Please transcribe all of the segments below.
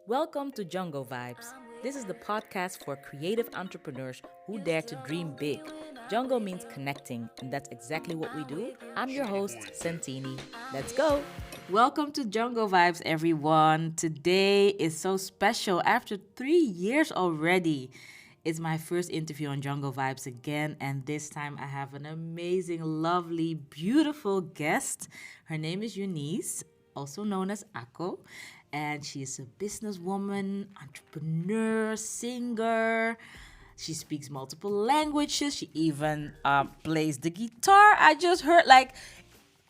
Welcome to Jungo Vibes. This is the podcast for creative entrepreneurs who dare to dream big. Jungo means connecting, and that's exactly what we do. I'm your host, Santini. Let's go! Welcome to Jungo Vibes, everyone. Today is so special. After 3 years already, it's my first interview on Jungle Vibes again, and this time I have an amazing, lovely, beautiful guest. Her name is Eunice, also known as Ako, and she's a businesswoman, entrepreneur, singer. She speaks multiple languages. She even plays the guitar. I just heard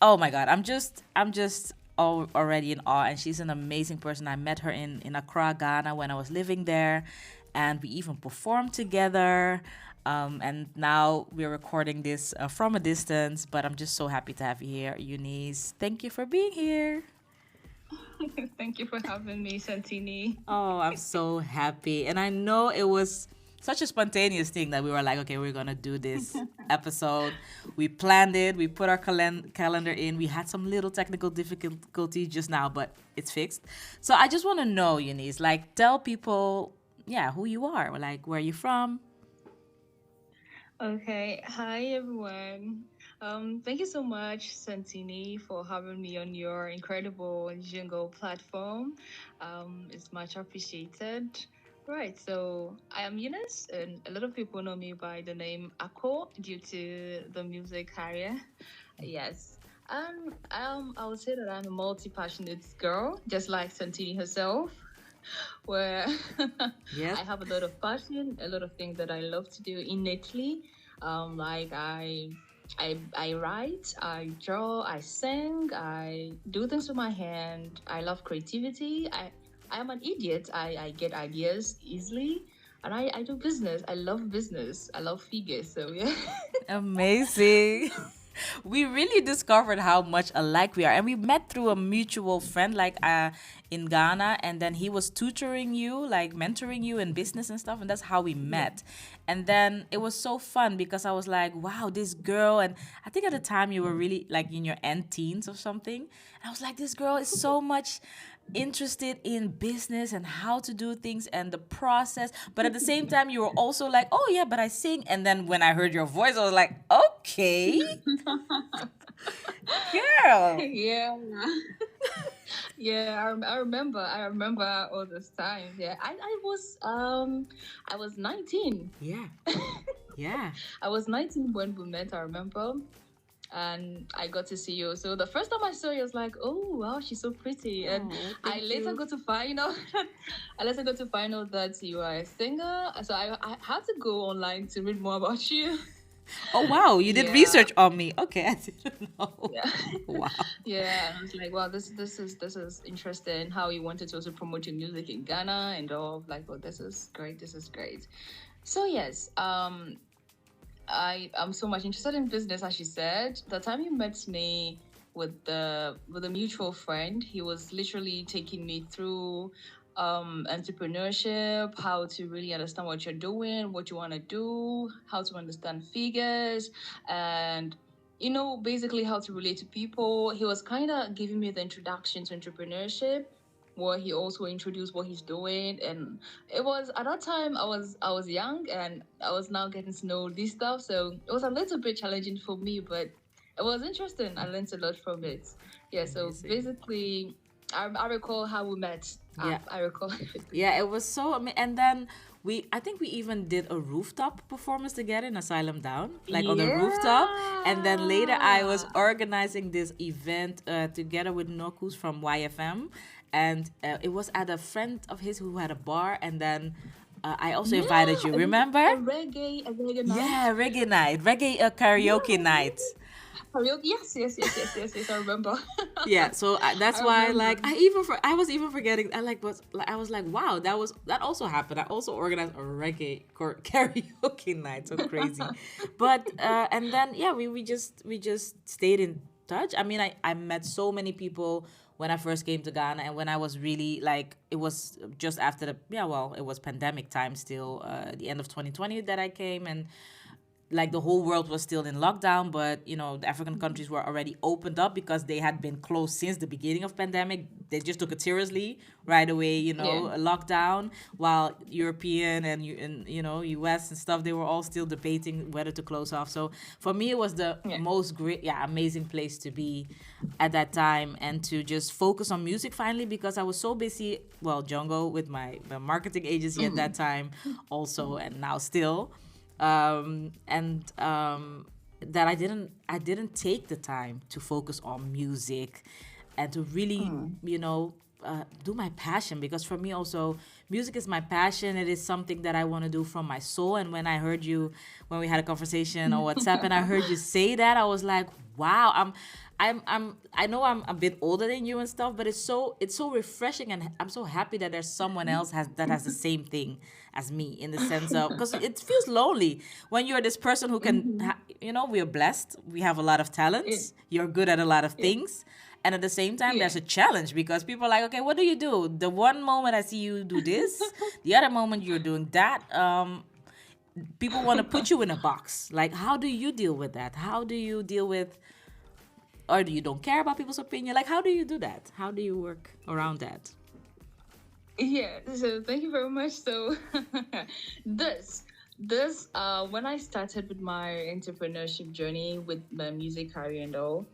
oh my god, I'm just already in awe, and she's an amazing person. I met her in Accra, Ghana, when I was living there, and we even performed together. And now we're recording this from a distance, but I'm just so happy to have you here, Eunice. Thank you for being here. Thank you for having me, Santini. Oh, I'm so happy. And I know it was such a spontaneous thing that we were like, okay, we're going to do this episode. We planned it, we put our calendar in. We had some little technical difficulties just now, but it's fixed. So I just want to know, Eunice, like, tell people, yeah, who you are, like, where you from. Okay, hi everyone. Thank you so much, Santini, for having me on your incredible Jungle platform. It's much appreciated. Right, so I am Eunice, and a lot of people know me by the name Ako due to the music career. Yes. I would say that I'm a multi-passionate girl, just like Santini herself. Where Yes. I have a lot of passion, a lot of things that I love to do innately. Like I write, I draw, I sing, I do things with my hand. I love creativity. I am an idiot. I get ideas easily. And I do business. I love business. I love figures. So yeah. Amazing. We really discovered how much alike we are. And we met through a mutual friend, in Ghana. And then he was tutoring you, like mentoring you in business and stuff. And that's how we Yeah. met. And then it was so fun because I was like, wow, this girl. And I think at the time you were really like in your end teens or something. And I was like, this girl is so much interested in business and how to do things and the process. But at the same time, you were also like, oh, yeah, but I sing. And then when I heard your voice, I was like, okay, girl. Yeah. Yeah, I remember all those times. Yeah, I was 19. Yeah, yeah. I was 19 when we met, I remember. And I got to see you. So the first time I saw you, I was like, oh wow, she's so pretty. And Oh, I thank later you. got to find out I later got to find out that you are a singer. So I had to go online to read more about you. Oh, wow, you did Yeah. research on me. Okay, I didn't know. Yeah. Wow. Yeah, and I was like, wow, this is interesting. How you wanted to also promote your music in Ghana and all. Like, oh, this is great. This is great. So yes, I am so much interested in business, as you said. The time you met me with a mutual friend, he was literally taking me through entrepreneurship, how to really understand what you're doing, what you want to do, how to understand figures, and basically how to relate to people. He was kind of giving me the introduction to entrepreneurship, where he also introduced what he's doing. And it was at that time I was young, and I was now getting to know this stuff, so it was a little bit challenging for me, but it was interesting. I learned a lot from it. Yeah, so Amazing. basically I recall how we met. Yeah. I recall everything. Yeah, it was so and then I think we even did a rooftop performance together in Asylum Down, like on the rooftop. And then later I was Yeah. organizing this event together with Nokus from YFM. And it was at a friend of his who had a bar. And then I also invited Yeah, you, it was remember? a reggae night. Yeah, reggae night, reggae karaoke Yeah. night. Karaoke. Yes, I remember. Yeah, so I that's why remember. like I was even forgetting. I was like, wow, that also happened. I also organized a reggae karaoke night. So crazy. But and then yeah, we just stayed in touch. I mean, I met so many people when I first came to Ghana, and when I was really like, it was just after the, yeah, well, it was pandemic time still, the end of 2020 that I came. And like the whole world was still in lockdown, but the African countries were already opened up because they had been closed since the beginning of pandemic. They just took it seriously right away, Yeah. a lockdown, while European and US and stuff, they were all still debating whether to close off. So for me, it was the Yeah. most great, yeah, amazing place to be at that time, and to just focus on music finally, because I was so busy, well, Jungo, with my marketing agency at that time also, and now still, and that I didn't take the time to focus on music and to really do my passion, because for me also, music is my passion. It is something that I want to do from my soul. And when I heard you, when we had a conversation on WhatsApp, and I heard you say that, I was like, wow. I know I'm a bit older than you and stuff, but it's so refreshing, and I'm so happy that there's someone else that has the same thing as me, in the sense of, because it feels lonely when you're this person who can we're blessed, we have a lot of Yeah. talents, you're good at a lot of Yeah. things, and at the same time Yeah. there's a challenge, because people are like, okay, what do you do? The one moment I see you do this, the other moment you're doing that. People want to put you in a box. Like, how do you deal with that? How do you deal with, or do you don't care about people's opinion? Like, how do you do that? How do you work around that? Yeah, so thank you very much. So this when I started with my entrepreneurship journey with my music career and all,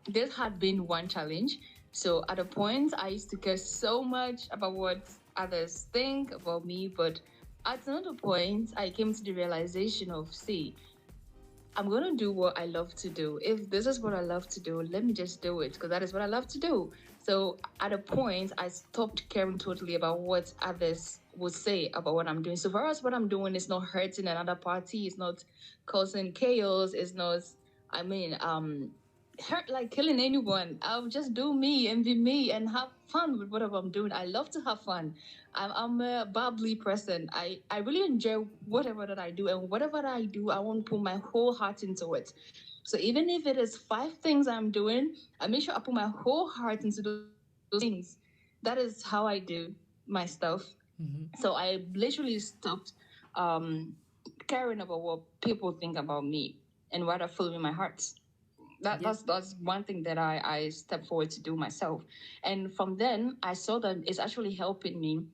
this had been one challenge. So at a point I used to care so much about what others think about me, but at another point I came to the realization of, see, I'm gonna do what I love to do. If this is what I love to do, let me just do it, because that is what I love to do. So at a point, I stopped caring totally about what others would say about what I'm doing. So for us, what I'm doing is not hurting another party. It's not causing chaos. It's not, hurt like killing anyone. I'll just do me and be me and have fun with whatever I'm doing. I love to have fun. I'm a bubbly person. I really enjoy whatever that I do, and whatever that I do, I want to put my whole heart into it. So even if it is five things I'm doing, I make sure I put my whole heart into those things. That is how I do my stuff. So I literally stopped um, caring about what people think about me, and rather follow in my heart. Yep. That's one thing that I stepped forward to do myself. And from then I saw that it's actually helping me.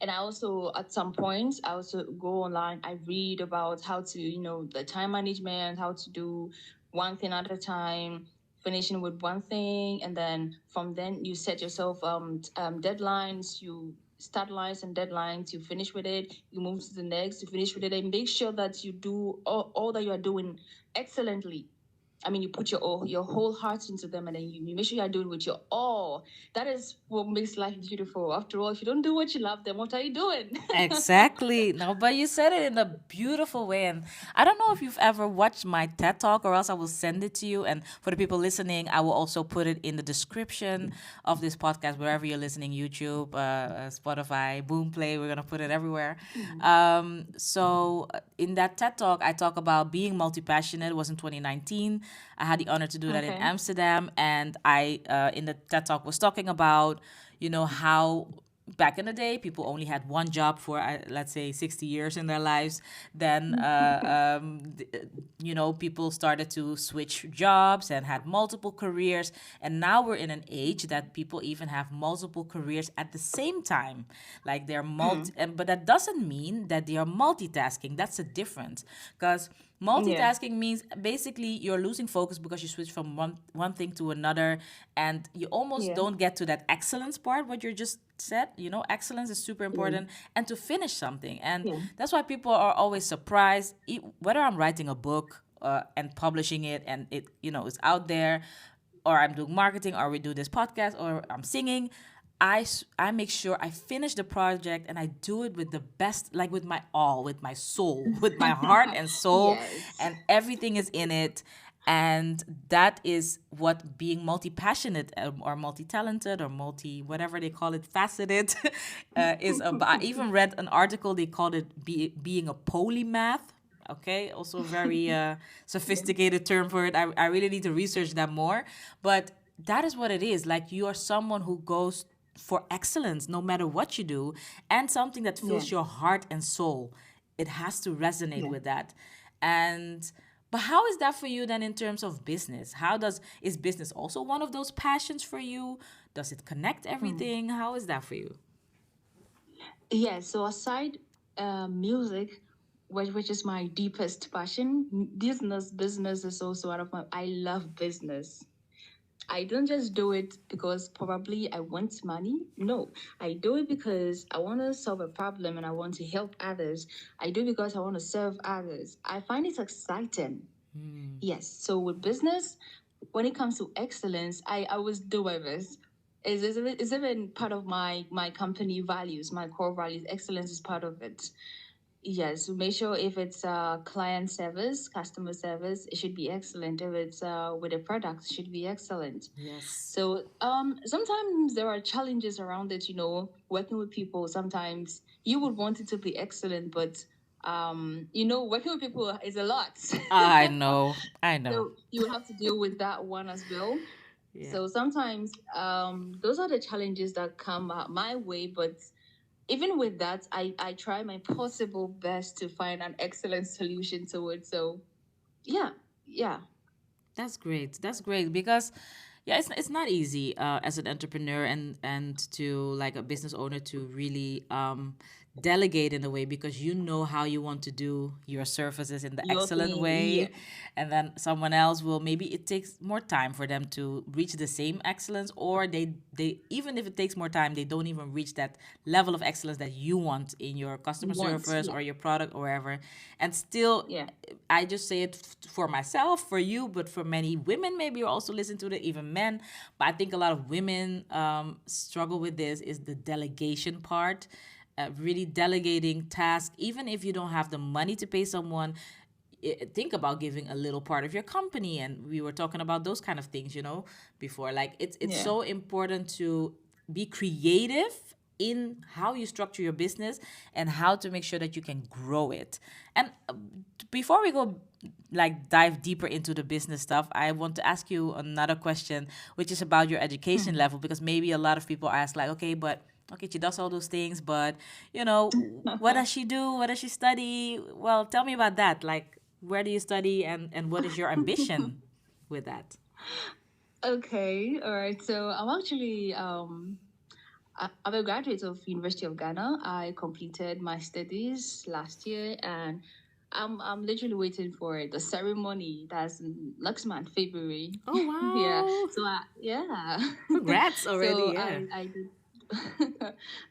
And I also, at some points, I also go online, I read about how to, the time management, how to do one thing at a time, finishing with one thing. And then from then you set yourself deadlines, you start lines and deadlines, you finish with it, you move to the next, you finish with it, and make sure that you do all that you are doing excellently. I mean, you put your whole heart into them, and then you make sure you're doing with your all. That is what makes life beautiful. After all, if you don't do what you love, then what are you doing? Exactly. No, but you said it in a beautiful way. And I don't know if you've ever watched my TED Talk, or else I will send it to you. And for the people listening, I will also put it in the description of this podcast, wherever you're listening, YouTube, Spotify, Boomplay. We're going to put it everywhere. So in that TED Talk, I talk about being multi-passionate. It was in 2019. I had the honor to do that in Okay. Amsterdam. And I, in the TED Talk, was talking about, how back in the day people only had one job for, let's say, 60 years in their lives. Then people started to switch jobs and had multiple careers, and now we're in an age that people even have multiple careers at the same time. Like they're but that doesn't mean that they are multitasking. That's a difference, because Yeah. multitasking means basically you're losing focus because you switch from one thing to another, and you almost Yeah. don't get to that excellence part, what you just said. Excellence is super important, and to finish something. And Yeah. that's why people are always surprised, whether I'm writing a book and publishing it, and it, is out there, or I'm doing marketing, or we do this podcast, or I'm singing. I make sure I finish the project, and I do it with the best, like with my all, with my soul, with my heart and soul, Yes. and everything is in it. And that is what being multi-passionate, or multi-talented, or whatever they call it, faceted, is about. I even read an article, they called it being a polymath. Okay, also a very Yeah. sophisticated term for it. I really need to research that more. But that is what it is. Like, you are someone who goes for excellence no matter what you do, and something that Yeah. fills your heart and soul. it has to resonate Yeah. with that. And but how is that for you then in terms of business? How does is business also one of those passions for you? Does it connect Hmm. everything? How is that for you? Yeah, so aside music, which is my deepest passion, business is also one of my. I love business. I don't just do it because probably I want money. No, I do it because I want to solve a problem and I want to help others. I do it because I want to serve others. I find it exciting. Yes. So with business, when it comes to excellence, I always do my best. Is even part of my company values, my core values. Excellence is part of it. Yes, make sure if it's client service, customer service, it should be excellent. If it's with a product, it should be excellent. Yes. So sometimes there are challenges around it, working with people. Sometimes you would want it to be excellent, but working with people is a lot. I know. I know. So you have to deal with that one as well. Yeah. So sometimes those are the challenges that come my way, but even with that, I try my possible best to find an excellent solution to it. So yeah, yeah, That's great. That's great because yeah, it's not easy as an entrepreneur and to like a business owner to really delegate in a way because you know how you want to do your services in the your excellent thing, yeah, way, and then someone else will maybe it takes more time for them to reach the same excellence, or they even if it takes more time, they don't even reach that level of excellence that you want in your customer want, service yeah, or your product or wherever. And still yeah, I just say it for myself, for you, but for many women, maybe you also listen to it, even men. But I think a lot of women struggle with this is the delegation part, really delegating tasks, even if you don't have the money to pay someone. Think about giving a little part of your company, and we were talking about those kind of things, before. Like it's yeah, so important to be creative in how you structure your business and how to make sure that you can grow it. And before we go like dive deeper into the business stuff, I want to ask you another question, which is about your education hmm. level, because maybe a lot of people ask like, okay, but okay, she does all those things, but what does she do? What does she study? Well, tell me about that. Like, where do you study, and what is your ambition with that? Okay, all right. So I'm actually I'm a graduate of University of Ghana. I completed my studies last year, and I'm literally waiting for the ceremony. That's next month, February. Oh Yeah. wow! So yeah. Congrats already. So Yeah. I did.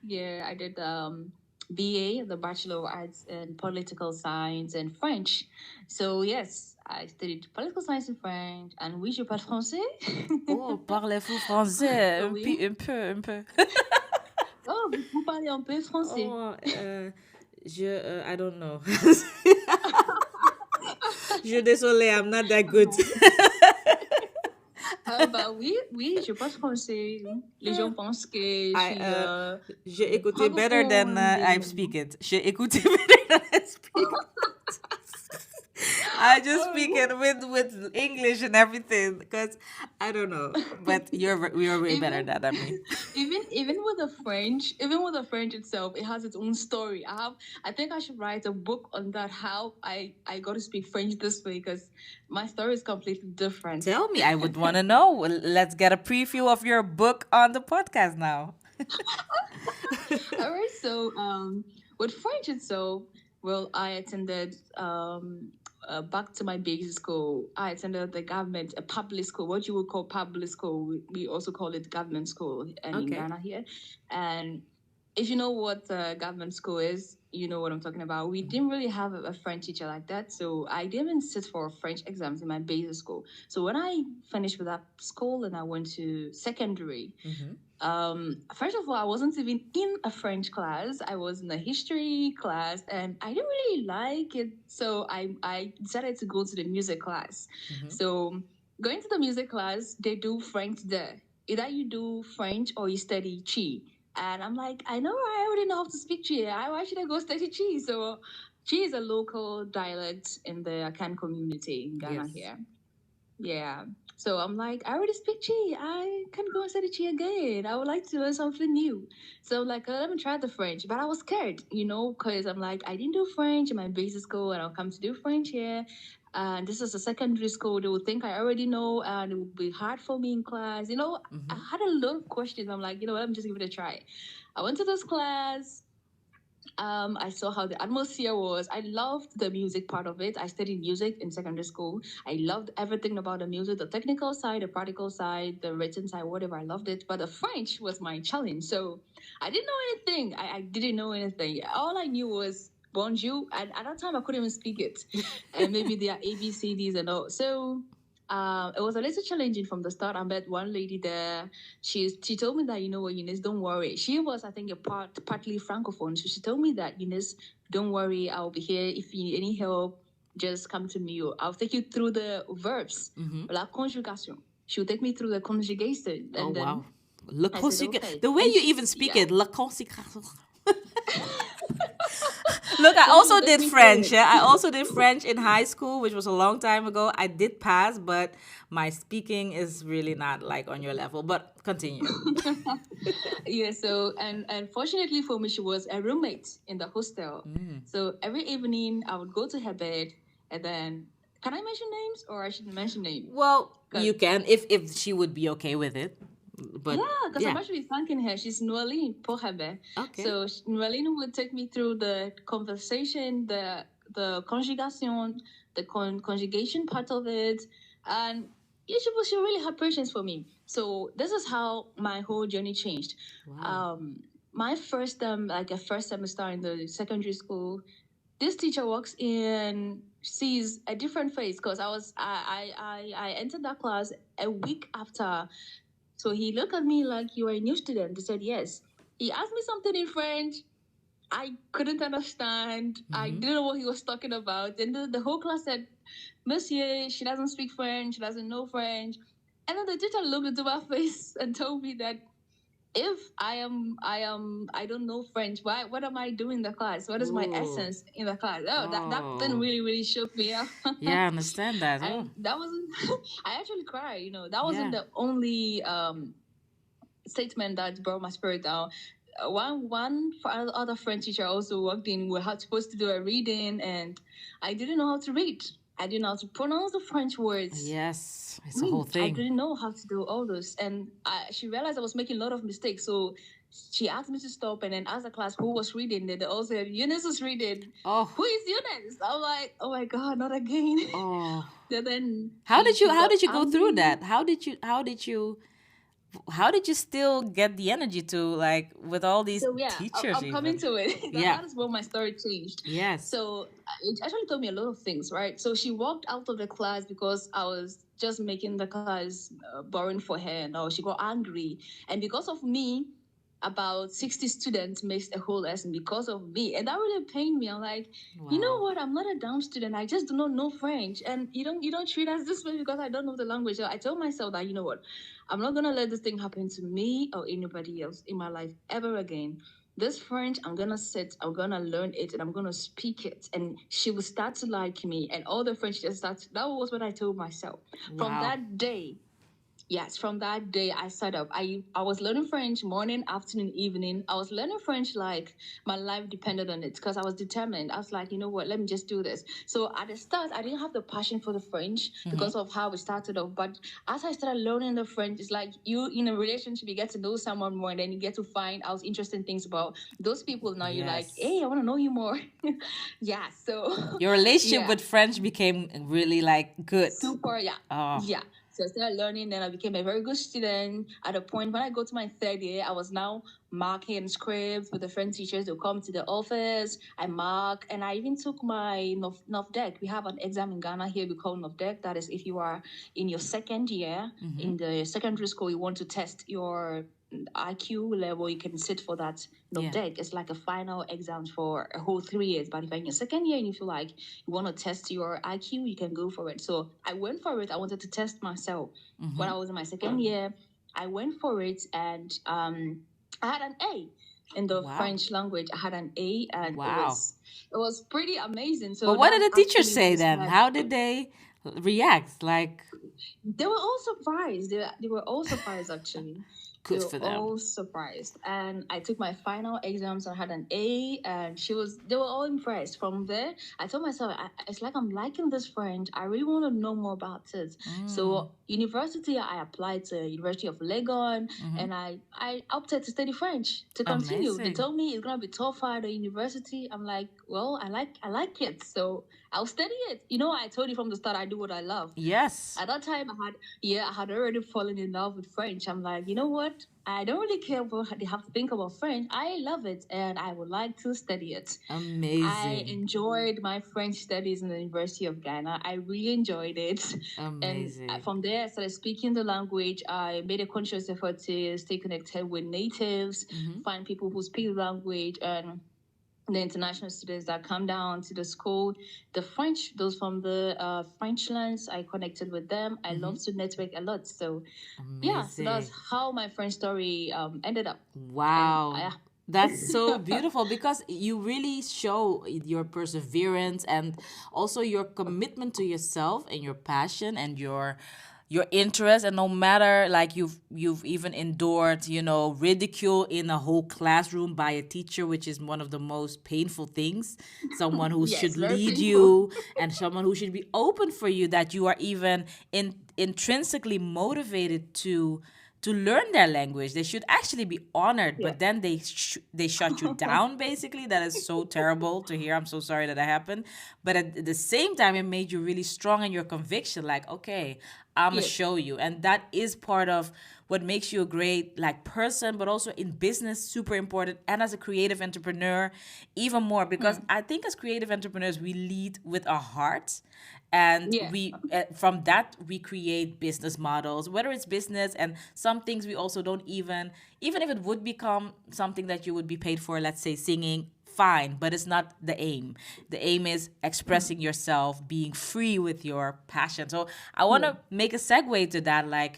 Yeah, I did BA, the Bachelor of Arts in Political Science and French. So yes, I studied political science and French. And oui, je parle français. Oh, parlez-vous français? Oh oui. Un peu, un peu. Oh, vous parlez un peu français. Oh, I don't know. Je désolé, I'm not that good. Non. Bah oui, oui, je parle français. Les gens pensent que je I suis j'ai écouté better than francophone, I mais speak it. J'ai écouté better than I speak it. I just speak oh, it with English and everything because I don't know, but you're way better even than me. even with the French, even with the French itself, it has its own story. I think I should write a book on that, how I got to speak French this way, because my story is completely different. Tell me, I would want to know. Well, let's get a preview of your book on the podcast now. All right, so with French itself, well, I attended back to my basic school. I attended a public school, what you would call public school. We also call it government school, and in Okay. Ghana here. And if you know what government school is, you know what I'm talking about. We didn't really have a French teacher like that, so I didn't even sit for French exams in my basic school. So when I finished with that school and I went to secondary, first of all, I wasn't even in a French class. I was in a history class, and I didn't really like it. So I decided to go to the music class. So going to the music class, they do French there. Either you do French or you study Chi. And I'm like, I know I already know how to speak Chi. Why should I go study Chi? So Chi is a local dialect in the Akan community in Ghana Yes. here. Yeah. So I'm like, I already speak Chi. I can go and study Chi again. I would like to learn something new. So I'm like, let me try the French. But I was scared, because I'm like, I didn't do French in my basic school, and I'll come to do French here. And this is a secondary school. They would think I already know, and it would be hard for me in class. I Mm-hmm. had a lot of questions. I'm like, let me just give it a try. I went to this class. I saw how the atmosphere was. I loved the music part of it. I studied music in secondary school. I loved everything about the music, the technical side, the practical side, the written side, whatever. I loved it. But the French was my challenge. So I didn't know anything. I didn't know anything. All I knew was bonjour. And at that time, I couldn't even speak it. And maybe there are ABCDs and all. So it was a little challenging from the start. I met one lady there. She told me that, what, Eunice, don't worry. She was, I think, partly francophone. So she told me that, Eunice, don't worry, I'll be here. If you need any help, just come to me. I'll take you through the verbs, Mm-hmm. la conjugation. She'll take me through the conjugation, Oh and then wow. Le I said, consigue. okay. The way And you even speak yeah, it, la consécration. Look, I so she'll also take did me through French. it. Yeah, I also did French in high school, which was a long time ago. I did pass, but my speaking is really not like on your level. But continue. Yeah, so and fortunately for me, she was a roommate in the hostel. So every evening I would go to her bed, and then can I mention names or I shouldn't mention names? Well, Because you can if she would be okay with it. But yeah, because I'm yeah, actually thanking her. She's Noeline Pohebe. okay. So Noeline would take me through the conversation, the conjugation, the conjugation part of it, and yeah, she really had patience for me. So this is how my whole journey changed. Wow. My first like a first semester in the secondary school, this teacher walks in, sees a different face because I entered that class a week after. So he looked at me like, you are a new student. I said, yes. He asked me something in French. I couldn't understand. I Mm-hmm. didn't know what he was talking about. And the whole class said, Monsieur, she doesn't speak French. She doesn't know French. And then the teacher looked into my face and told me that if I don't know French, what am I doing in the class? What is my Ooh. essence in the class? Oh, that thing Oh. really, really shook me up. Yeah, I understand that. Oh. And that wasn't I actually cried, that wasn't Yeah. the only statement that brought my spirit down. One other French teacher also walked in. We had supposed to do a reading, and I didn't know how to read. I didn't know how to pronounce the French words. Yes, it's a whole I thing. didn't know how to do all this, and she realized I was making a lot of mistakes. So she asked me to stop, and then asked the class who was reading. They all said Eunice was reading. Oh. Who is Eunice? I'm like, oh my god, not again. Oh. Then How did you she how got did you go through angry. that? How did you still get the energy to like with all these So yeah, teachers I'm coming even? to it. Yeah. That is where my story changed. Yes. So it actually told me a lot of things, right? So she walked out of the class because I was just making the class boring for her, and she got angry, and because of me, about 60 students missed a whole lesson because of me, and that really pained me. I'm like, you know Wow. what? I'm not a down student. I just do not know French, and you don't treat us this way because I don't know the language. So I told myself that, you know what, I'm not gonna let this thing happen to me or anybody else in my life ever again. This French, I'm gonna sit, I'm gonna learn it, and I'm gonna speak it, and she will start to like me, and all the French just start. That was what I told myself. From Wow. that day, yes, from that day I started up. I was learning French morning, afternoon, evening. I was learning French like my life depended on it because I was determined. I was like, you know what, let me just do this. So at the start, I didn't have the passion for the French because of how we started off. But as I started learning the French, it's like you in a relationship, you get to know someone more, and then you get to find out interesting things about those people. Now you're like, Yes. hey, I want to know you more. Yeah. So Your relationship yeah. with French became really like good. Super, yeah. Oh. Yeah. So I started learning, then I became a very good student. At a point when I go to my third year, I was now marking scripts with the French teachers. They'll come to the office, I mark, and I even took my NOFDEC. We have an exam in Ghana here we call NOFDEC. That is if you are in your second year in the secondary school, you want to test your IQ level, you can sit for that Yeah. NOFDEC. It's like a final exam for a whole 3 years. But if you're in your second year and you feel like you want to test your IQ, you can go for it. So I went for it. I wanted to test myself. When I was in my second year, I went for it, and I had an A in the Wow. French language. I had an A, and Wow. it was pretty amazing. But So what that did the teachers actually say then? jumpstarted. How did they react? Like, They were all surprised. They were all surprised, actually. They good were for them. all surprised. And I took my final exams. I had an A, and they were all impressed. From there, I told myself, it's like I'm liking this French. I really want to know more about it. Mm, So, university, I applied to University of Legon, hmm. and I opted to study French to continue. They Amazing. told me it's gonna be tougher at the university. I'm like, well, I like it, so I'll study it. I told you from the start, I do what I love. Yes. At that time, I had already fallen in love with French. I'm like, you know what? I don't really care what they have to think about French. I love it, and I would like to study it. I Amazing. enjoyed my French studies in the University of Ghana. I really enjoyed it. And Amazing. from there, I started speaking the language. I made a conscious effort to stay connected with natives, Mm-hmm. find people who speak the language, and the international students that come down to the school, the French, those from the French lands, I connected with them. I Mm-hmm. love to network a lot. So yeah, so that's Amazing. how my French story ended up. And Wow. That's so beautiful because you really show your perseverance and also your commitment to yourself and your passion and your interest, and no matter, like, you've even endured, ridicule in a whole classroom by a teacher, which is one of the most painful things. Someone who yes, should very lead painful. you and someone who should be open for you, that you are even intrinsically motivated to learn their language. They should actually be honored, Yeah. but then they shut you down. Basically, that is so terrible to hear. I'm so sorry that happened, but at the same time, it made you really strong in your conviction. Like, okay, I'ma Yes. show you, and that is part of what makes you a great, like, person, but also in business, super important, and as a creative entrepreneur, even more, because Hmm. I think as creative entrepreneurs, we lead with our hearts, and Yeah. we from that we create business models, whether it's business, and some things we also don't even if it would become something that you would be paid for, let's say singing, fine, but it's not the aim. The aim is expressing yourself, being free with your passion. So I want Yeah. to make a segue to that, like,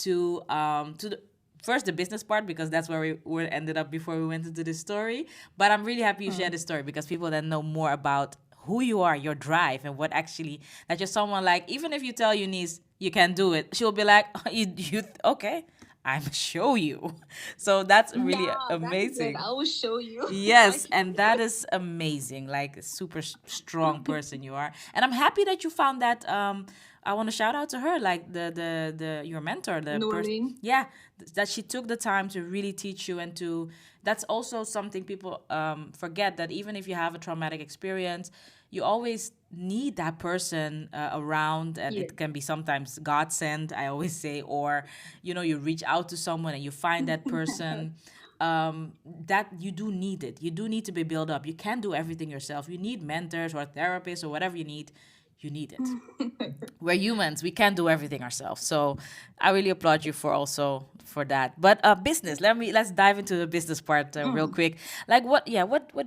to the first, the business part, because that's where we ended up before we went into this story. But I'm really happy you shared Hmm. the story, because people then know more about who you are, your drive, and what actually, that you're someone, like, even if you tell Eunice you can do it, she'll be like, you okay, I'm show you. So that's really Yeah, that is it. amazing. I will show you. Yes, and that is amazing. Like, a super strong person you are, and I'm happy that you found that. I want to shout out to her, like, the your mentor, the person. Knowing. Yeah, that she took the time to really teach you, and to. That's also something people forget, that even if you have a traumatic experience, you always need that person around, and Yeah. it can be sometimes God sent, I always say, or you reach out to someone and you find that person, that you do need it. You do need to be built up. You can't do everything yourself. You need mentors or therapists or whatever you need. You need it. We're humans. We can't do everything ourselves. So I really applaud you for also for that. But business. Let's dive into the business part real Mm. quick. Like, what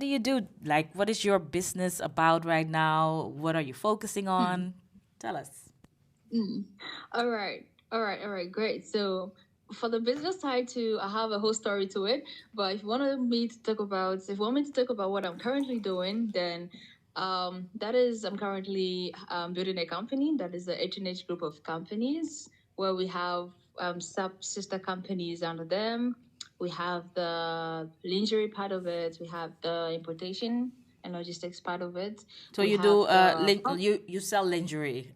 do you do? Like, what is your business about right now? What are you focusing Mm. on? Tell us. Mm. All right. All right. All right. Great. So for the business side too, I have a whole story to it. But if you want me to talk about what I'm currently doing, then that is I'm currently building a company that is the H&H group of companies where we have sub sister companies under them. We have the lingerie part of it. We have the importation and logistics part of it. So We you have do the you sell lingerie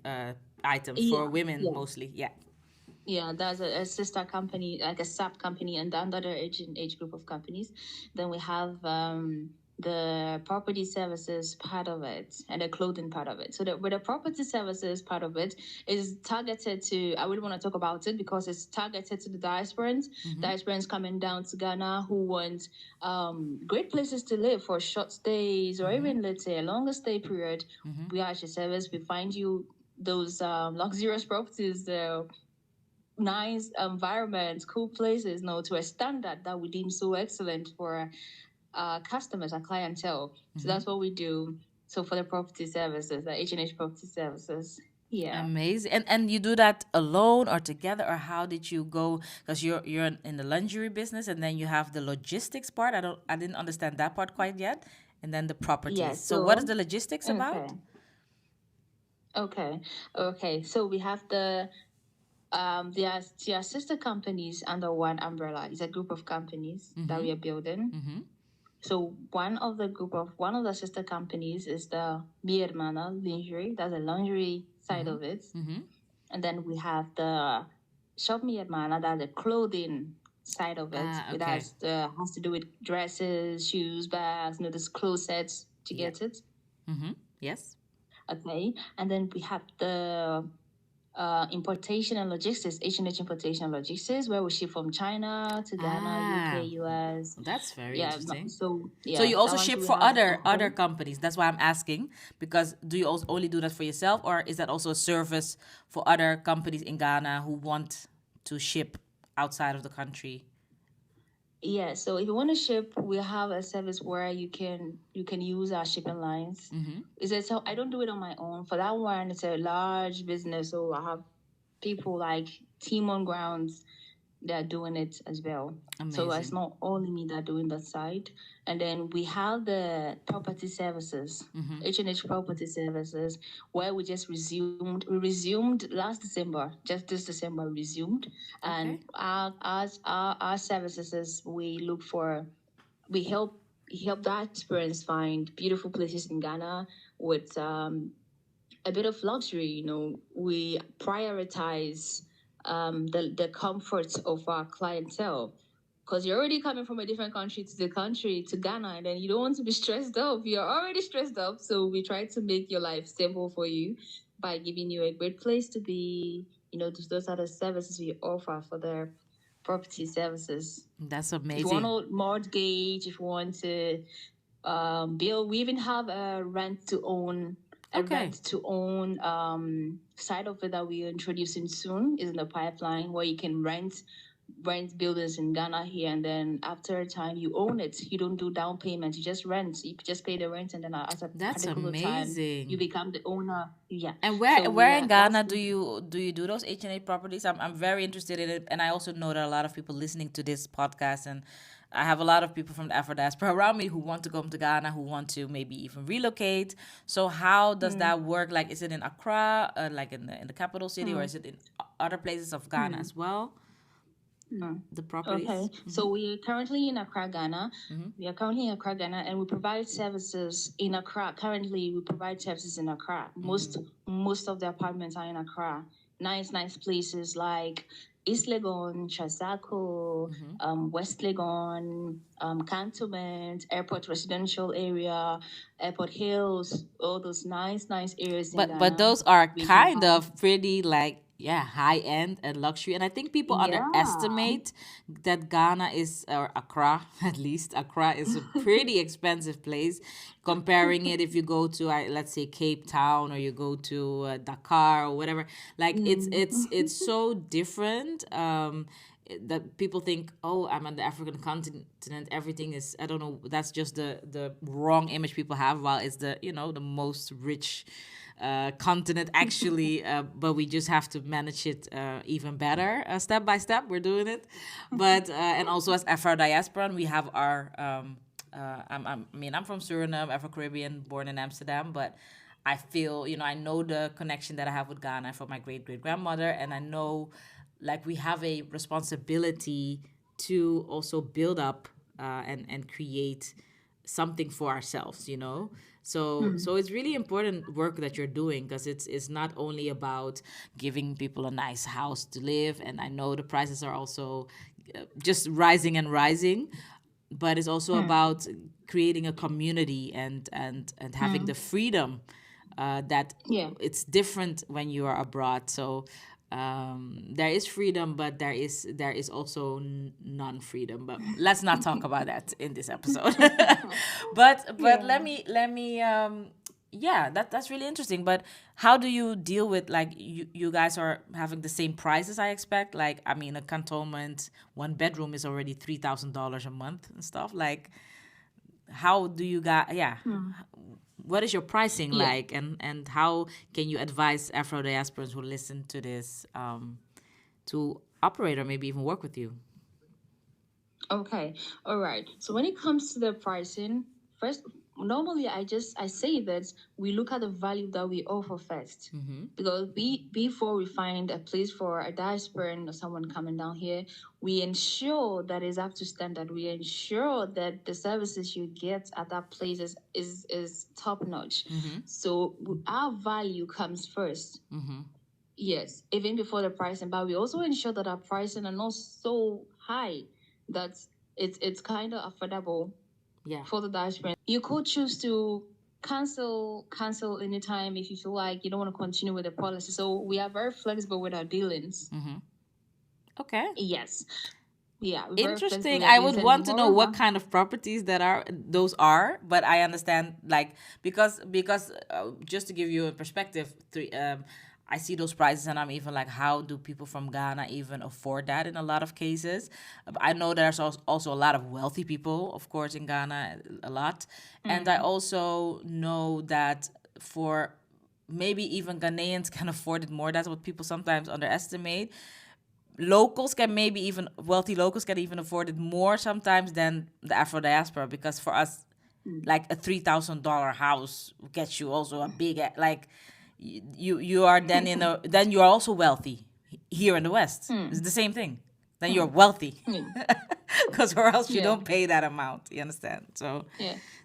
items for yeah, women yeah. mostly. Yeah. Yeah, there's a sister company, like a sub company, and under the age group of companies. Then we have the property services part of it and the clothing part of it. So with the property services part of it is targeted to, I really want to talk about it because it's targeted to the diasporans coming down to Ghana who want great places to live for short stays or even, let's say, a longer stay period. We are actually service. We find you those luxurious properties, nice environments, cool places, to a standard that we deem so excellent for customers, our clientele. So that's what we do. So for the property services, the H&H property services. Yeah. Amazing. And you do that alone or together, or how did you go? Because you're in the lingerie business, and then you have the logistics part. I didn't understand that part quite yet. And then the Yeah. properties. So what is So, the logistics about? okay. Okay. Okay. So we have there are sister companies under one umbrella. It's a group of companies that Mm-hmm. we are building. Mm-hmm. So one of the sister companies is the Mi Hermana lingerie. That's a lingerie side Mm-hmm. of it. Mm-hmm. And then we have the Shop Mi Hermana, that's the clothing side of it. Ah, It okay. has to do with dresses, shoes, bags, this clothes sets to Yeah. get it. Mm-hmm. Yes. Okay. And then we have the importation and logistics, H&H importation and logistics, where we ship from China to Ghana, UK, Ah, US. that's very Yeah, interesting. so So yeah, you that also one. So ship we for have a other whole. companies. That's why I'm asking, because do you also only do that for yourself, or is that also a service for other companies in Ghana who want to ship outside of the country? Yeah, so if you want to ship, we have a service where you can use our shipping lines. Mm-hmm. Is it so? I don't do it on my own. For that one, it's a large business, so I have people like team on grounds that are doing it as well. So it's Amazing. not only me that doing that side. And then we have the property services, Mm-hmm. H&H property services, where we resumed last December, just this December we resumed. And Okay. our services is we help that parents find beautiful places in Ghana with a bit of luxury. We prioritize the comfort of our clientele, because you're already coming from a different country to the country to Ghana, and then you don't want to be stressed up. You're already stressed up, so we try to make your life simple for you by giving you a great place to be. Those are the services we offer for the property services. That's If you amazing. want to mortgage, if you want to build, we even have a Okay. rent to own side of it that we're introducing soon, is in the pipeline, where you can rent buildings in Ghana here, and then after a time you own it. You don't do down payment, you just rent. You just pay the rent, and then at a That's particular time you amazing. become the owner. Yeah. And So where in Ghana last do you do those H&A properties? I'm very interested in it, and I also know that a lot of people listening to this podcast, and I have a lot of people from the Afro diaspora around me who want to come to Ghana, who want to maybe even relocate. So how does mm, that work? Like, is it in Accra, like in the capital city, or mm, is it in other places of Ghana mm. as well? Mm. The Okay, properties. Mm-hmm. so we are currently in Accra, Ghana. Mm-hmm. We are currently in Accra, Ghana, and we provide services in Accra. Currently, we provide services in Accra. Most of the apartments are in Accra. Nice places like East Legon, Trasacco, Mm-hmm. West Legon, Cantonment, Airport Residential Area, Airport Hills, all those nice areas in But Ghana. those are We can kind have. of pretty, like, yeah, high end and luxury, and I think people Yeah. underestimate that Ghana is, or Accra, at least Accra is a pretty expensive place. Comparing it, if you go to, let's say, Cape Town, or you go to Dakar or whatever, like it's Mm. it's it's so different. That people think, oh, I'm on the African continent, everything is, I don't know, that's just the wrong image people have, while it's the most rich continent actually, but we just have to manage it even better, step by step. We're doing it, but and also as Afro diaspora, we have our I'm from Suriname, Afro Caribbean, born in Amsterdam, but I feel, I know the connection that I have with Ghana from my great grandmother, and I know, like, we have a responsibility to also build up and create something for ourselves, so it's really important work that you're doing, because it's not only about giving people a nice house to live, and I know the prices are also just rising and rising, but it's also Mm. about creating a community and having the Mm. freedom that Yeah. it's different when you are abroad. So there is freedom, but there is also non-freedom. But let's not talk about that in this episode. But Yeah. let me yeah, that's really interesting. But how do you deal with, like, you guys are having the same prices, I expect? Like, I mean, a cantonment one bedroom is already $3,000 a month and stuff. Like, how do you guys, yeah, Mm. what is your pricing Yeah. like, and how can you advise Afro diasporans who listen to this to operate or maybe even work with you? Okay. All right. So when it comes to the pricing, first, normally I say that we look at the value that we offer first, because we before we find a place for a diasporan or someone coming down here, we ensure that is up to standard. We ensure that the services you get at that place is top notch. So our value comes first. Yes, even before the pricing, but we also ensure that our pricing are not so high that it's kind of affordable for the diaspora. You could choose to cancel anytime if you feel like you don't want to continue with the policy. So we are very flexible with our dealings. Okay. Yes. Yeah. Interesting. I would want to know what kind of properties those are, but I understand, like, because just to give you a perspective, I see those prices and I'm even like, how do people from Ghana even afford that in a lot of cases? I know there's also a lot of wealthy people, of course, in Ghana, a lot. And I also know that for maybe even Ghanaians can afford it more. That's what people sometimes underestimate. Wealthy locals can even afford it more sometimes than the Afro diaspora, because for us, like a $3,000 house gets you also a big, like, you are then then you are also wealthy here in the West. It's the same thing. Then you're wealthy, because or else you don't pay that amount. You understand? So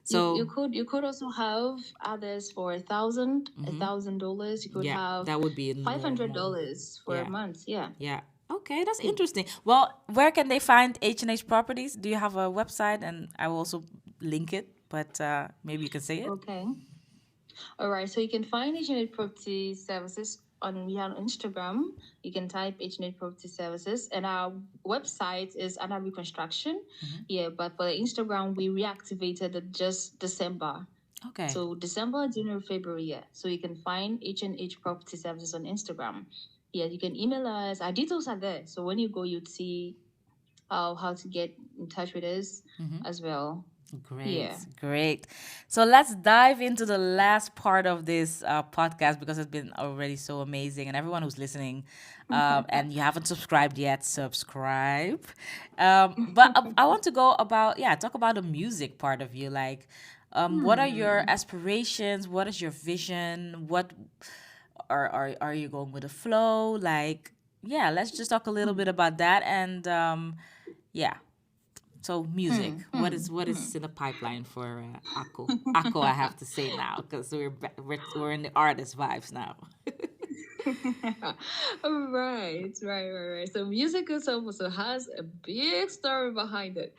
so you could also have others for $1,000. You could have that would be $500 for a month. Yeah. Okay, that's interesting. Well, where can they find H&H Properties? Do you have a website? And I will also link it, but maybe you can say it. Okay. All right. So you can find H&H Property Services on Instagram. You can type H&H Property Services, and our website is under reconstruction. Yeah, but for the Instagram, we reactivated it just December. Okay. So December, January, February. Yeah. So you can find H&H Property Services on Instagram. Yeah, you can email us. Our details are there. So when you go, you'd see how to get in touch with us as well. Great. So let's dive into the last part of this podcast, because it's been already so amazing. And everyone who's listening, and you haven't subscribed yet, subscribe. But I want to talk about the music part of you. Like, what are your aspirations? What is your vision? What are you going with the flow? Like, let's just talk a little bit about that. And so music, what is in the pipeline for Akko? Akko, I have to say now, because we're in the artist vibes now. Right. So music also has a big story behind it.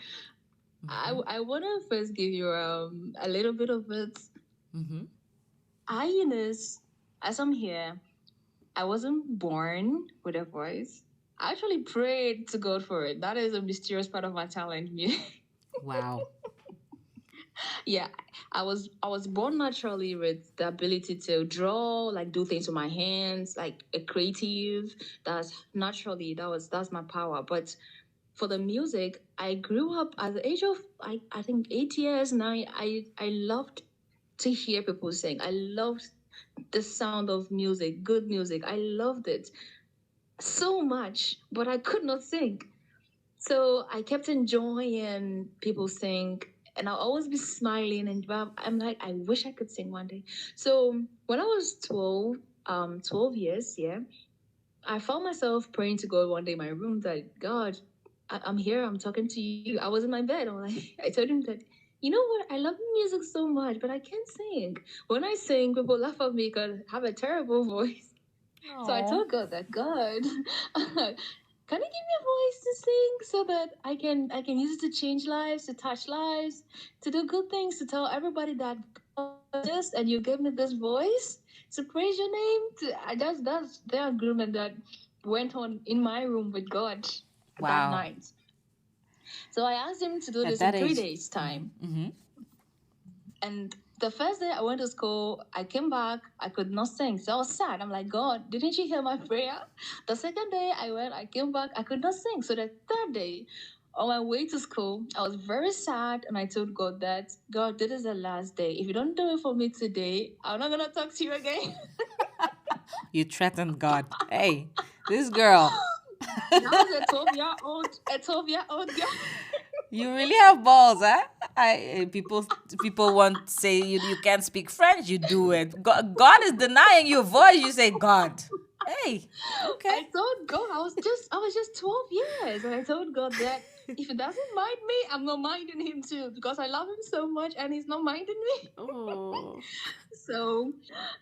I want to first give you a little bit of it. Eunice, as I'm here, I wasn't born with a voice. I actually prayed to God for it. That is a mysterious part of my talent. Wow. Yeah, I was born naturally with the ability to draw, like do things with my hands, like a creative. That's my power. But for the music, I grew up at the age of I think 8 years now. I loved to hear people sing. I loved the sound of music, good music. I loved it so much, but I could not sing. So I kept enjoying people sing, and I'll always be smiling. And I'm like, I wish I could sing one day. So when I was 12 years, I found myself praying to God one day in my room that, God, I'm here, I'm talking to you. I was in my bed. I told him that, you know what? I love music so much, but I can't sing. When I sing, people laugh at me because I have a terrible voice. Aww. So I told God that, God, can you give me a voice to sing so that I can use it to change lives, to touch lives, to do good things, to tell everybody that God exists, and you gave me this voice to praise your name. That's the agreement that went on in my room with God that night. So I asked him to do this in 3 days' time. And the first day I went to school, I came back, I could not sing. So I was sad. I'm like, God, didn't you hear my prayer? The second day I came back, I could not sing. So the third day, on my way to school, I was very sad. And I told God that, God, this is the last day. If you don't do it for me today, I'm not going to talk to you again. You threatened God. Hey, this girl. That was a 12-year-old girl. You really have balls, huh? People want to say you can't speak French, you do it. God is denying your voice, you say God. Hey, okay. I told God I was just 12 years, and I told God that if he doesn't mind me, I'm not minding him too, because I love him so much and he's not minding me. Oh, So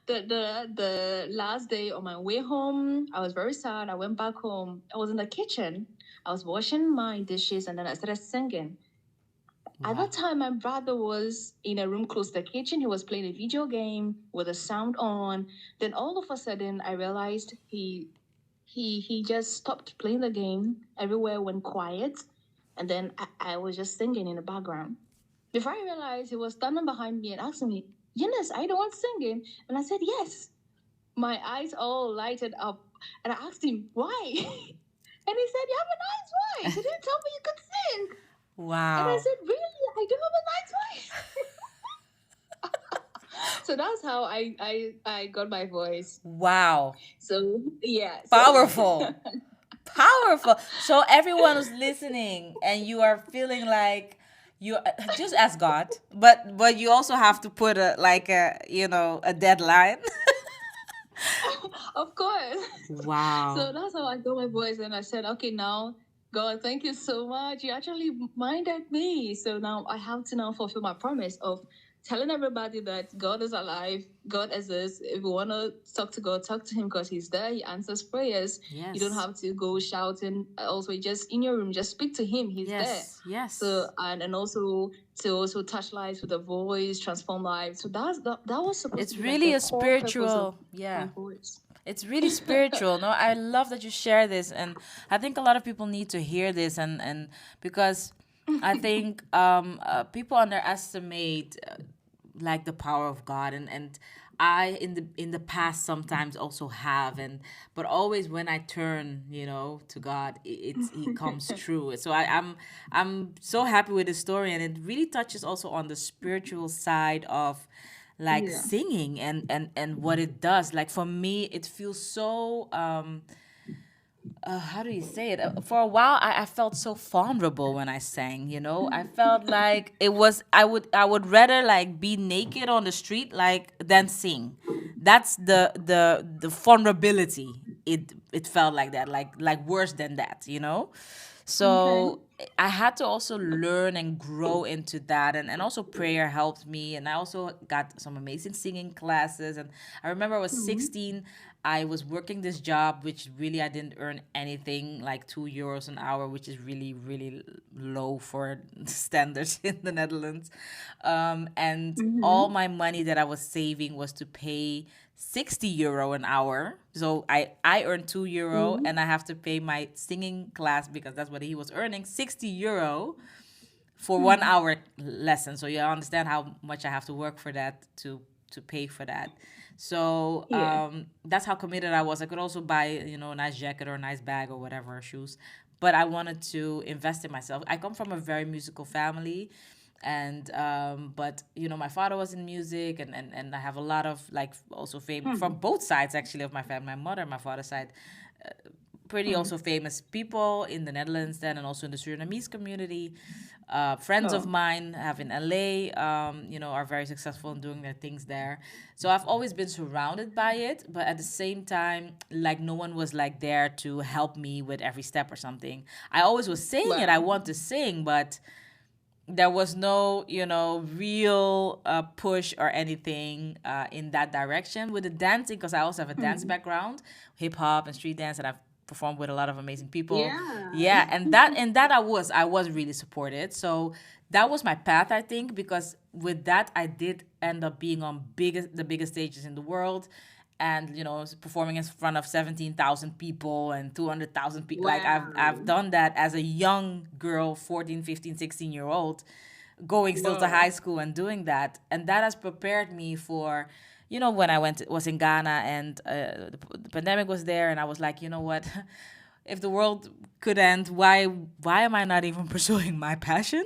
the last day on my way home, I was very sad. I went back home. I was in the kitchen. I was washing my dishes, and then I started singing. At wow. that time, my brother was in a room close to the kitchen. He was playing a video game with the sound on. Then all of a sudden, I realized he just stopped playing the game. Everywhere went quiet, and then I was just singing in the background. Before I realized, he was standing behind me and asking me, "Eunice, are you the one singing?" And I said, "Yes." My eyes all lighted up, and I asked him why. And he said, "You have a nice voice. You didn't tell me you could sing." And I Wow. said, "Really? I do have a nice voice." So that's how I got my voice. Wow. So yeah, so Powerful. Powerful. So everyone who's listening and you are feeling like you just ask God, but you also have to put a like a a deadline. of course. Wow. So that's how I got my voice, and I said, "Okay, now, God, thank you so much. You actually minded me. So now I have to now fulfill my promise of telling everybody that God is alive, God exists. If you want to talk to God, talk to Him, because He's there. He answers prayers. You don't Yes. have to go shouting. Also, just in your room, just speak to Him. He's there. Yes. So Yes. and also to also touch lives with the voice, transform lives. So that was supposed to It's be like really the a core purpose of spiritual, my yeah. voice. It's really spiritual. No, I love that you share this, and I think a lot of people need to hear this, and because I think people underestimate like the power of God, and I in the past sometimes also have, and but always when I turn to God, it's He comes true. So I'm so happy with the story, and it really touches also on the spiritual side of like Yeah. singing and what it does. Like for me it feels so how do you say it? For a while, I felt so vulnerable when I sang. I felt like it was. I would rather like be naked on the street like than sing. That's the vulnerability. It felt like that, like worse than that. Okay. So I had to also learn and grow into that, and also prayer helped me, and I also got some amazing singing classes. And I remember I was Mhm. 16. I was working this job, which really I didn't earn anything, like €2 an hour, which is really, really low for standards in the Netherlands. And all Mhm. my money that I was saving was to pay €60 an hour. So I earn €2 Mhm. and I have to pay my singing class because that's what he was earning, €60 for one Mhm. hour lesson. So you understand how much I have to work for that to pay for that. So Yeah. that's how committed I was. I could also buy a nice jacket or a nice bag or whatever, shoes, but I wanted to invest in myself. I come from a very musical family, and but my father was in music, and I have a lot of like also fame from Mhm. both sides actually of my family, my mother and my father's side, pretty Mhm. also famous people in the Netherlands then, and also in the Surinamese community. Friends of Oh. mine have in LA, are very successful in doing their things there. So I've always been surrounded by it, but at the same time, like no one was like there to help me with every step or something. I always was saying it, I Wow. want to sing, but there was no real push or anything in that direction with the dancing, because I also have a dance Mhm. background, hip hop and street dance, and I've performed with a lot of amazing people. Yeah. Yeah, and that I was really supported. So that was my path, I think, because with that I did end up being on the biggest stages in the world, and performing in front of 17,000 people and 200,000 people. Like I've Wow. done that as a young girl, 14, 15, 16 year old, going still to high Wow. school and doing that, and that has prepared me for when I was in Ghana, and the pandemic was there, and I was like, you know what, if the world could end, why am I not even pursuing my passion?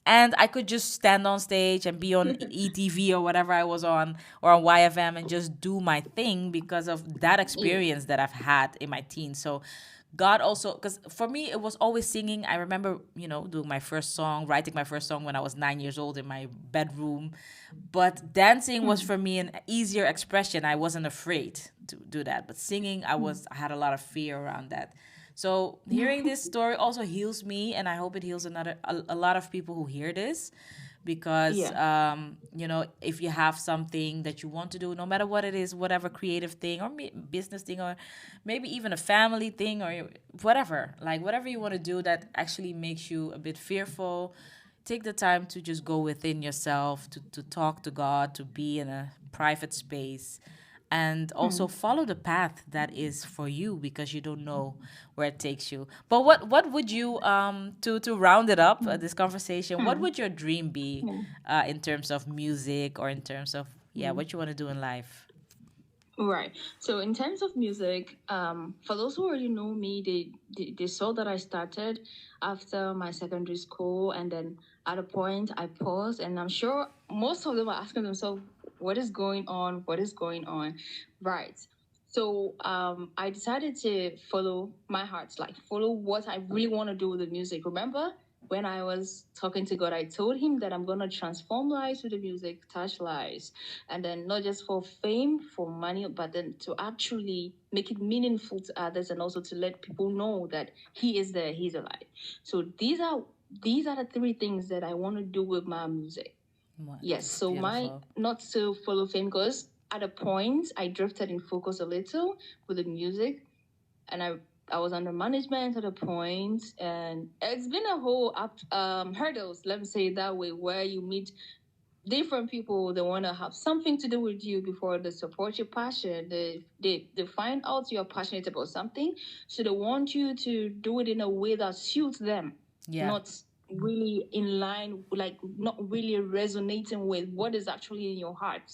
And I could just stand on stage and be on ETV or whatever I was on, or on YFM, and just do my thing because of that Yeah. experience that I've had in my teens. So God also, because for me, it was always singing. I remember, doing my first song, writing my first song when I was 9 years old in my bedroom. But dancing was Hmm. for me an easier expression. I wasn't afraid to do that. But singing, I had a lot of fear around that. So hearing this story also heals me, and I hope it heals a lot of people who hear this, because Yeah. if you have something that you want to do, no matter what it is, whatever creative thing or business thing, or maybe even a family thing, or whatever, like whatever you want to do that actually makes you a bit fearful, take the time to just go within yourself, to talk to God, to be in a private space, and also Hmm. follow the path that is for you, because you don't know where it takes you. But what would you, to round it up, this conversation, what Hmm. would your dream be, Hmm. in terms of music, or in terms of, yeah, Hmm. what you want to do in life? Right. So in terms of music, for those who already know me, they saw that I started after my secondary school, and then at a point I paused, and I'm sure most of them are asking themselves, "What is going on? What is going on?" Right. So I decided to follow my heart, like follow what I really want to do with the music. Remember, when I was talking to God, I told him that I'm gonna transform lives with the music, touch lives, and then not just for fame, for money, but then to actually make it meaningful to others, and also to let people know that He is there, He's alive. So these are the three things that I want to do with my music. What Yes, is so my beautiful. not to follow fame, because at a point I drifted in focus a little with the music, and I was under management at a point, and it's been a whole up hurdles, let me say it that way, where you meet different people. They want to have something to do with you before they support your passion. They find out you're passionate about something, so they want you to do it in a way that suits them, Yeah. not really in line, like not really resonating with what is actually in your heart.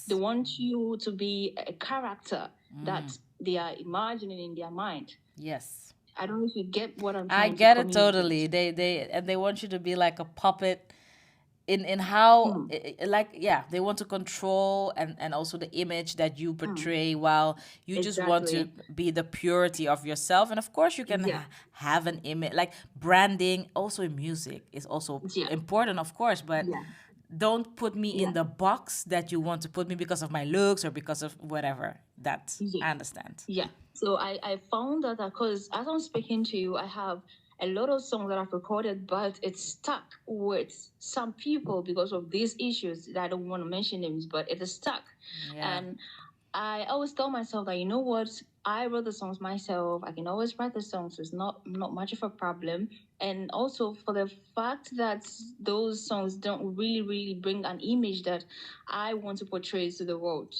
They Yes. want you to be a character that they are imagining in their mind. Yes. I don't know if you get what I'm I trying to get it totally. communicate. They want you to be like a puppet in how, Mm, like, yeah, they want to control, and also the image that you mm, portray, while you just want to exactly. be the purity of yourself. And of course you can Yeah. have an image, like branding also in music is also Yeah. important, of course, but Yeah. don't put me Yeah. in the box that you want to put me because of my looks or because of whatever. That Yeah. I understand. Yeah. So I found that because as I'm speaking to you, I have a lot of songs that I've recorded, but it's stuck with some people because of these issues that I don't want to mention names, but it is stuck. Yeah. And I always tell myself that, you know what, I wrote the songs myself. I can always write the songs. So it's not much of a problem. And also for the fact that those songs don't really bring an image that I want to portray to the world.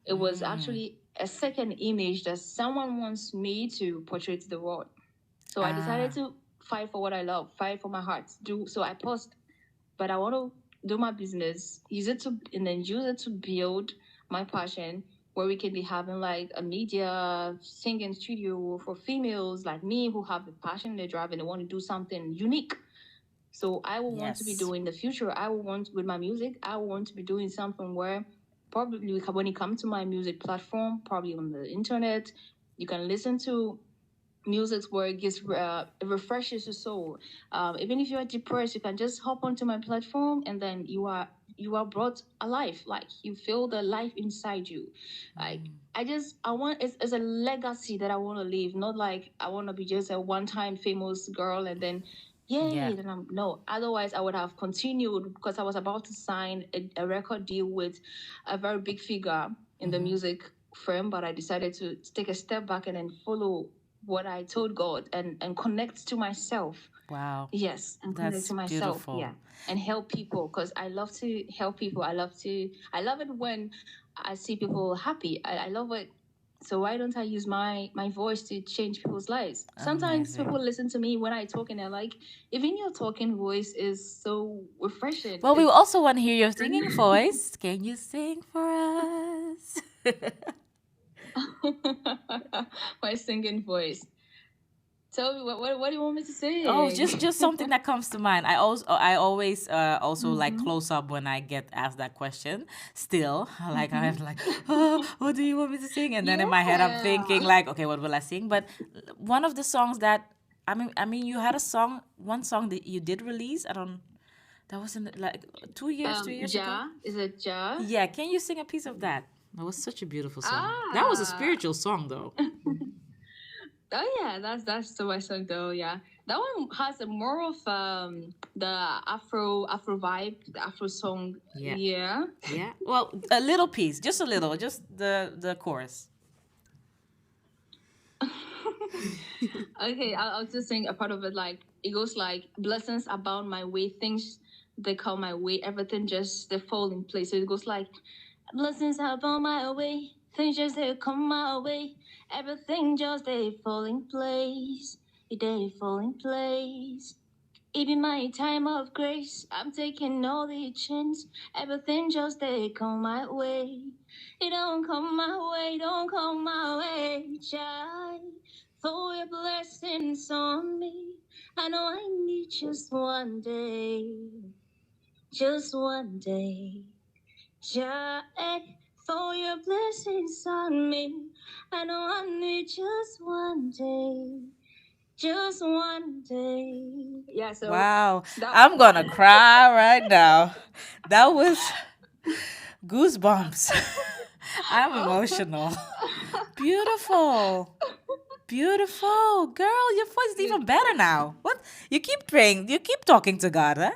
It was actually a second image that someone wants me to portray to the world. So I decided Ah. to fight for what I love, fight for my heart. Do so I paused, but I want to do my business, use it to, and then use it to build my passion, where we can be having like a media singing studio for females like me who have the passion, the drive, and they want to do something unique. So I will want to be Yes. doing in the future. I will want with my music. I will want to be doing something where probably when you come to my music platform, probably on the internet, you can listen to music where it refreshes your soul. Even if you are depressed, you can just hop onto my platform, and then you are brought alive. Like you feel the life inside you. Like I want it's a legacy that I want to leave. Not like I want to be just a one-time famous girl and then Yeah. yay, then I'm no. Otherwise, I would have continued because I was about to sign a record deal with a very big figure in the music firm, but I decided to take a step back and then follow what I told God and connect to myself. Wow. Yes, and connect That's to myself. beautiful. Yeah, and help people because I love to help people. I love it when I see people happy. I love it. So why don't I use my voice to change people's lives? Sometimes Amazing. people listen to me when I talk and they're like, even your talking voice is so refreshing. Well, we It's also want to hear your singing voice. Can you sing for us? my singing voice. Tell me what do you want me to Oh, sing? just something that comes to mind. I always also like Mm-hmm. close up when I get asked that question. Still, like I'm like, oh, what do you want me to sing? And then in my head I'm Yeah. thinking like, okay, what will I sing? But one of the songs that I mean, you had a song, one song that you did release. I don't. That was in like 2 years, 3 years ago. Ja. Is it Ja? Yeah, can you sing a piece of that? That was such a beautiful song. That was a Ah. spiritual song, though. Oh yeah, that's the Western though. Yeah, that one has a more of the Afro vibe, the Afro song. Yeah, Yeah. yeah. Well, a little piece, just a little, just the chorus. Okay, I'll just sing a part of it. Like it goes like blessings abound my way, things they come my way, everything just they fall in place. So it goes like blessings abound my way, things just they come my way, everything just they fall in place. They fall in place. It be my time of grace. I'm taking all the chance. Everything just they come my way. It don't come my way, don't come my way, child. For your blessings on me. I know I need just one day. Just one day. Child, for your blessings on me. I know I need just one day. Just one day. Yeah, so Wow, that I'm gonna cry right now. That was goosebumps. I'm emotional. Beautiful. Beautiful. Girl, your voice is even better now. What? You keep praying. You keep talking to God, huh?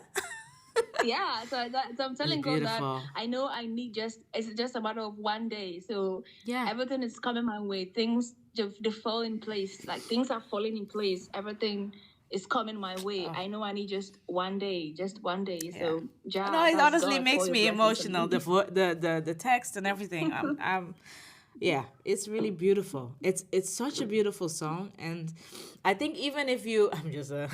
yeah, so I'm It's telling God that beautiful. I know I need just it's just a matter of one day. So Yeah. everything is coming my way. Things they fall in place. Like things are falling in place. Everything is coming my way. Oh, I know I need just one day, just one day. yeah. So No, yeah, it that's honestly God for makes your me blessings on emotional. me. The text and everything. Yeah, it's really beautiful. It's such a beautiful song, and I think even if you, I'm just a,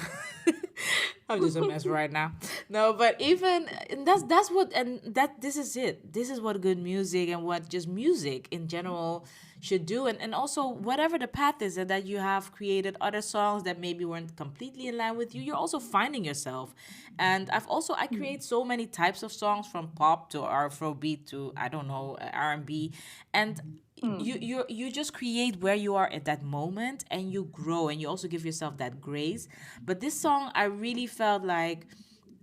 I'm just a mess right now. No, but even and that's what and that this is it. This is what good music and what just music in general should do, and also whatever the path is that you have created other songs that maybe weren't completely in line with you. You're also finding yourself, and I create so many types of songs from pop to Afrobeat to I don't know R&B, and you just create where you are at that moment and you grow and you also give yourself that grace. But this song I really felt like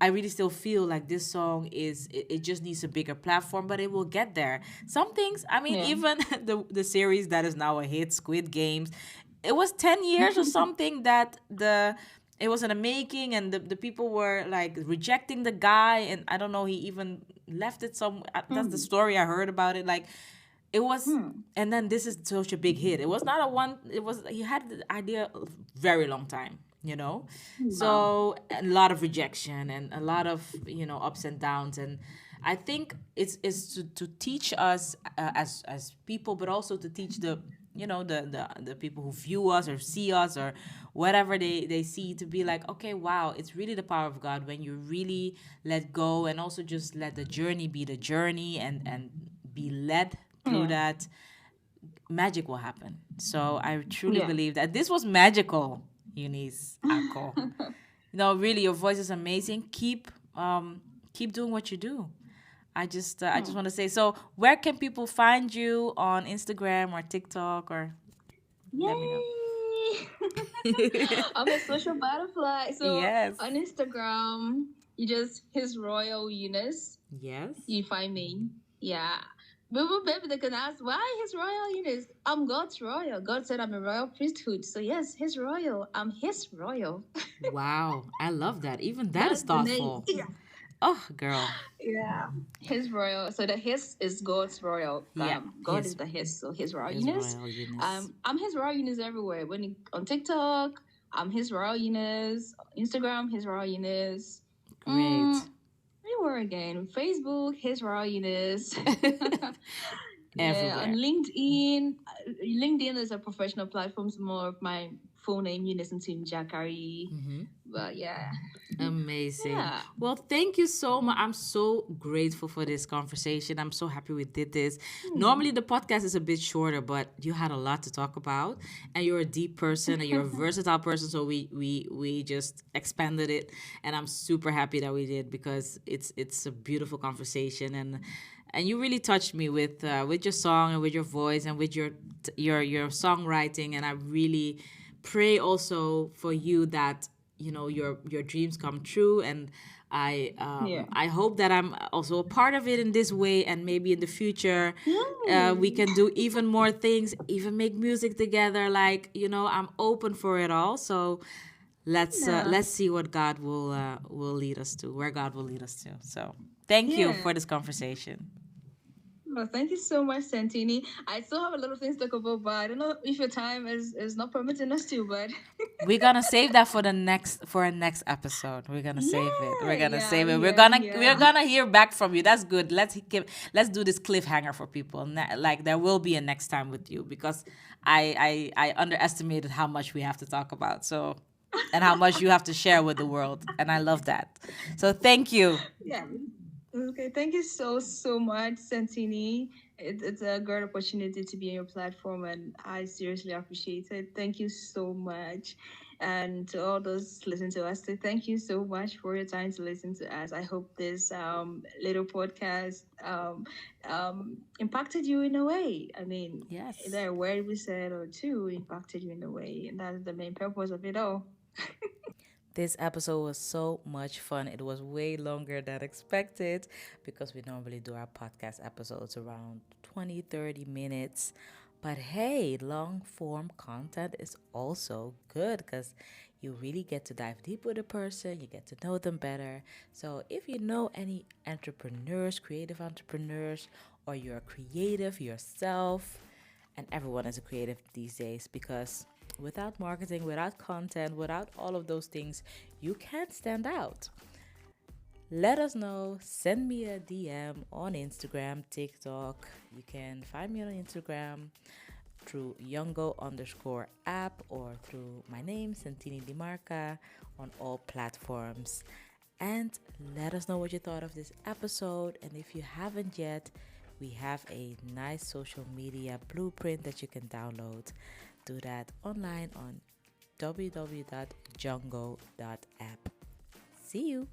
I really still feel like this song it just needs a bigger platform, but it will get there. Some things, I mean, Yeah. even the series that is now a hit, Squid Games, it was 10 years or something that the it was in the making, and the people were like rejecting the guy, and I don't know, he even left it some that's the Hmm. story I heard about it. Like it was, Hmm. and then this is such a big hit. It was not a one, it was, he had the idea a very long time, you know. Wow. So a lot of rejection and a lot of, ups and downs. And I think it's to teach us as people, but also to teach the, the people who view us or see us or whatever they see, to be like, okay, wow, it's really the power of God when you really let go and also just let the journey be the journey, and be led through Yeah. that. Magic will happen. So I truly Yeah. believe that this was magical, Eunice Ako. No, really, your voice is amazing. Keep doing what you do. I just want to say. So, where can people find you on Instagram or TikTok, or let me know? Yay! I'm a social butterfly. So Yes. on Instagram, you just His Royal Eunice. Yes. You find me. Yeah. Maybe they can ask, why His Royal Eunice? I'm God's royal. God said I'm a royal priesthood. So yes, His royal. I'm His royal. Wow, I love that. Even that is That's the name. thoughtful. Oh, girl. Yeah. His royal. So the his is God's royal. Yeah, God is the his. So his royal his Eunice. royal Eunice. I'm his royal Eunice everywhere. On TikTok, I'm his royal Eunice. Instagram, his royal Eunice. Great. Anywhere again. Facebook, his royal Eunice. Yeah. On Everywhere. LinkedIn. LinkedIn is a professional platform. It's more of my full name, Eunice and Tim Jacari. But yeah, Amazing. yeah, Well, thank you so much. I'm so grateful for this conversation. I'm so happy we did this. hmm. Normally, the podcast is a bit shorter, but you had a lot to talk about, and you're a deep person and you're a versatile person. So we just expanded it, and I'm super happy that we did because it's a beautiful conversation and you really touched me with your song and with your voice and with your songwriting, and I really pray also for you that your dreams come true, and Yeah. I hope that I'm also a part of it in this way, and maybe in the future we Yay. can do even more things, even make music together. Like, I'm open for it all. So Yeah. let's see what God will lead us to, where God will lead us to. So thank you Yeah. for this conversation. Well, thank you so much, Santini. I still have a lot of things to talk about, but I don't know if your time is not permitting us to, but We're gonna save that for a next episode. We're gonna save it. We're yeah, gonna yeah, save it. We're yeah, gonna yeah. we're gonna hear back from you. That's good. Let's do this cliffhanger for people. Like, there will be a next time with you, because I underestimated how much we have to talk about. So, and how much you have to share with the world. And I love that. So thank you. Yeah. Okay, thank you so so much, Santini. It's a great opportunity to be on your platform, and I seriously appreciate it. Thank you so much, and to all those listening to us, thank you so much for your time to listen to us. I hope this little podcast impacted you in a way. I mean, Yes. either a word we said or two impacted you in a way, and that's the main purpose of it all. This episode was so much fun. It was way longer than expected because we normally do our podcast episodes around 20, 30 minutes. But hey, long form content is also good because you really get to dive deep with a person, you get to know them better. So if you know any entrepreneurs, creative entrepreneurs, or you're creative yourself, and everyone is a creative these days, because without marketing, without content, without all of those things, you can't stand out. Let us know. Send me a DM on Instagram, TikTok. You can find me on Instagram through Jungo underscore app, or through my name, Santini Dimarca, on all platforms. And let us know what you thought of this episode. And if you haven't yet, we have a nice social media blueprint that you can download. Do that online on www.jungo.app. See you.